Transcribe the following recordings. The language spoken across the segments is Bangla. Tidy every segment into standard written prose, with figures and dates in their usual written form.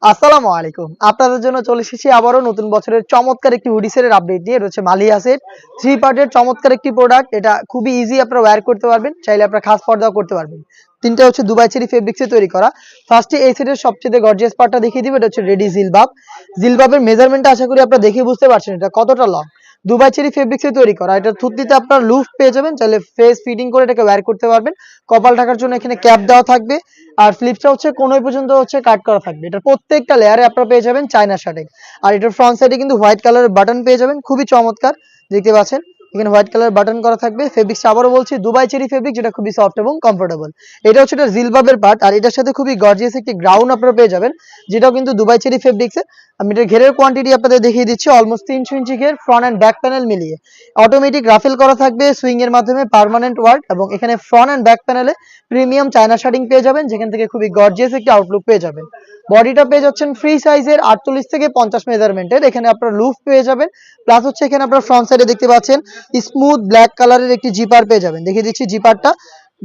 আসসালামু আলাইকুম। আপনাদের জন্য চলে এসেছি আবারও নতুন বছরের চমৎকার একটি হুডি সেটের আপডেট নিয়ে। রয়েছে মালিয়া সেট 3 পার্টের চমৎকার একটি প্রোডাক্ট। এটা খুবই ইজি, আপনারা ওয়্যার করতে পারবেন, চাইলে আপনারা খাস পর্দাও করতে পারবেন। তিনটা হচ্ছে দুবাই চেরি ফেব্রিক্সে তৈরি করা। ফার্স্টে এই সেটের সবচেয়ে গর্জিয়াস পার্টটা দেখিয়ে দিব। এটা হচ্ছে রেডি জিলবাব। জিলবাবের মেজারমেন্টটা আশা করি আপনারা দেখে বুঝতে পারছেন এটা কতটা লং। দুবাই চেরি ফেব্রিক্সে তৈরি করা। এটা থুতনিতে আপনার লুফ পেয়ে যাবেন, চাইলে ফেস ফিটিং করে এটাকে ওয়্যার করতে পারবেন। কপাল ঢাকার জন্য এখানে ক্যাপ দেওয়া থাকবে। আর স্লিপসটা হচ্ছে কোনই পর্যন্ত হচ্ছে কাট করা থাকবে। এটা প্রত্যেকটা লেয়ারে আপনারা পেয়ে যাবেন চায়না শার্টিং। আর এটার ফ্রন্ট সাইডে কিন্তু হোয়াইট কালারের বাটন পেয়ে যাবেন, খুবই চমৎকার দেখতে পাচ্ছেন। এখানে হোয়াইট কালার বাটন করা থাকবে। ফেব্রিক্সটা আবারও বলছি দুবাই চেরি ফেব্রিক, যেটা খুবই সফট এবং কমফোর্টেবল। এটা হচ্ছে এটা জিলবাবের পার্ট, আর এটার সাথে খুবই গর্জিয়াস একটি গ্রাউন্ড আপনারা পেয়ে যাবেন, যেটাও কিন্তু দুবাই চেরি ফেব্রিক্সের। আমি এটার ঘেরের কোয়ান্টিটি আপনাদের দেখিয়ে দিচ্ছি। অলমোস্ট 300 ইঞ্চি ঘের, ফ্রন্ট অ্যান্ড ব্যাক প্যানেল মিলিয়ে। অটোমেটিক রাফেল করা থাকবে সুইং এর মাধ্যমে, পার্মানেন্ট ওয়ার্ক, এবং এখানে ফ্রন্ট অ্যান্ড ব্যাক প্যানেলে প্রিমিয়াম চায়না শার্টিং পেয়ে যাবেন, যেখান থেকে খুবই গর্জিয়াস একটি আউটলুক পেয়ে যাবেন। বডিটা পেয়ে যাচ্ছেন ফ্রি সাইজের 48 থেকে 50 মেজারমেন্টের। এখানে আপনারা লুফ পেয়ে যাবেন, প্লাস হচ্ছে এখানে আপনারা ফ্রন্ট সাইডে দেখতে পাচ্ছেন স্মুথ ব্ল্যাক কালারের একটি জিপার পেয়ে যাবেন। দেখিয়ে দিচ্ছি জিপারটা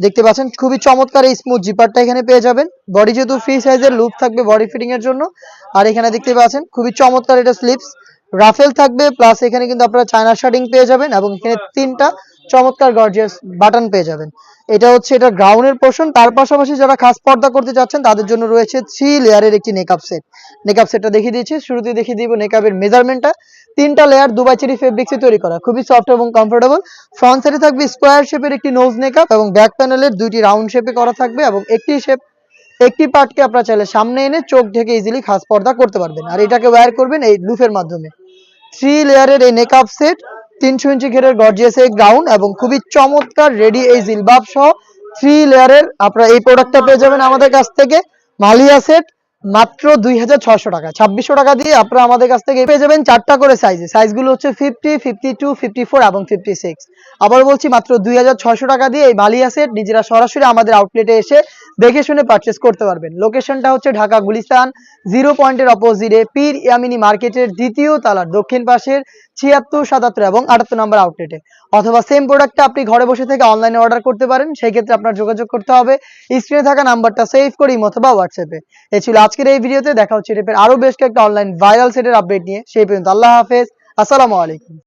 দেখতে পাচ্ছেন, খুবই চমৎকার এই স্মুথ জিপারটা এখানে পেয়ে যাবেন। বডি যেহেতু ফ্রি সাইজের, লুপ থাকবে বডি ফিটিং এর জন্য। আর এখানে দেখতে পাচ্ছেন খুবই চমৎকার এটা স্লিপস রাফেল থাকবে, প্লাস এখানে কিন্তু আপনারা চায়না শার্টিং পেয়ে যাবেন, এবং এখানে তিনটা চমৎকার গর্জিয়াস বাটন পেয়ে যাবেন। এটা হচ্ছে এটা গ্রাউন্ডের পোর্শন। তার পাশাপাশি যারা খাস পর্দা করতে চাচ্ছেন তাদের জন্য রয়েছে 3 লেয়ারের একটি নেকআপ সেট। নেকআপ সেটটা দেখিয়ে দিচ্ছি, শুরুতে দেখিয়ে দিব নেকআপের মেজারমেন্টটা। তিনটা লেয়ার দুবাই চেরি ফেব্রিক্সে তৈরি করা, খুবই সফট এবং কমফোর্টেবল। ফ্রন্ট সাইডে থাকবে স্কোয়ার শেপের একটি নোজ নেকআপ, এবং ব্যাক প্যানেলের দুইটি রাউন্ড শেপে করা থাকবে, এবং একটি পার্টকে আপনারা চাইলে সামনে এনে চোখ ঢেকে ইজিলি খাস পর্দা করতে পারবেন। আর এটাকে ওয়্যার করবেন এই লুফের মাধ্যমে। 3 লেয়ারের এই নেকআপ সেট, 300 ইঞ্চি ঘেরের গর্জিয়াস এই গ্রাউন্ড, এবং খুবই চমৎকার রেডি এই জিলবাব সহ 3 লেয়ারের আপনারা এই প্রোডাক্টটা পেয়ে যাবেন আমাদের কাছ থেকে। মালিয়া সেট মাত্র 2600 টাকা। 2600 টাকা দিয়ে আপনারা আমাদের কাছ থেকে পেয়ে যাবেন চারটা করে সাইজে। সাইজগুলো হচ্ছে 50, 52, 54 এবং 56। আবার বলছি, মাত্র 2600 টাকা দিয়ে এই মালিয়া সেট নিজেরা সরাসরি আমাদের আউটলেটে এসে দেখে শুনে পারচেস করতে পারবেন। লোকেশনটা হচ্ছে ঢাকা গুলিস্তান 0 পয়েন্টের অপোজিটে পীর ইয়ামিনী মার্কেটের দ্বিতীয় তলার দক্ষিণ পাশের 76, 77 এবং 78 নম্বর আউটলেটে। অথবা সেম প্রোডাক্টটা আপনি ঘরে বসে থেকে অনলাইনে অর্ডার করতে পারেন। সেই ক্ষেত্রে আপনার যোগাযোগ করতে হবে স্ক্রিনে থাকা নাম্বারটা সেভ করে ইমো অথবা হোয়াটসঅ্যাপে। এই ছিল আজকের এই ভিডিওতে। দেখা হচ্ছে এর আরো বেশ কয়েকটা অনলাইন ভাইরাল সেটের আপডেট নিয়ে। সেই পর্যন্ত আল্লাহ হাফেজ, আসসালামু আলাইকুম।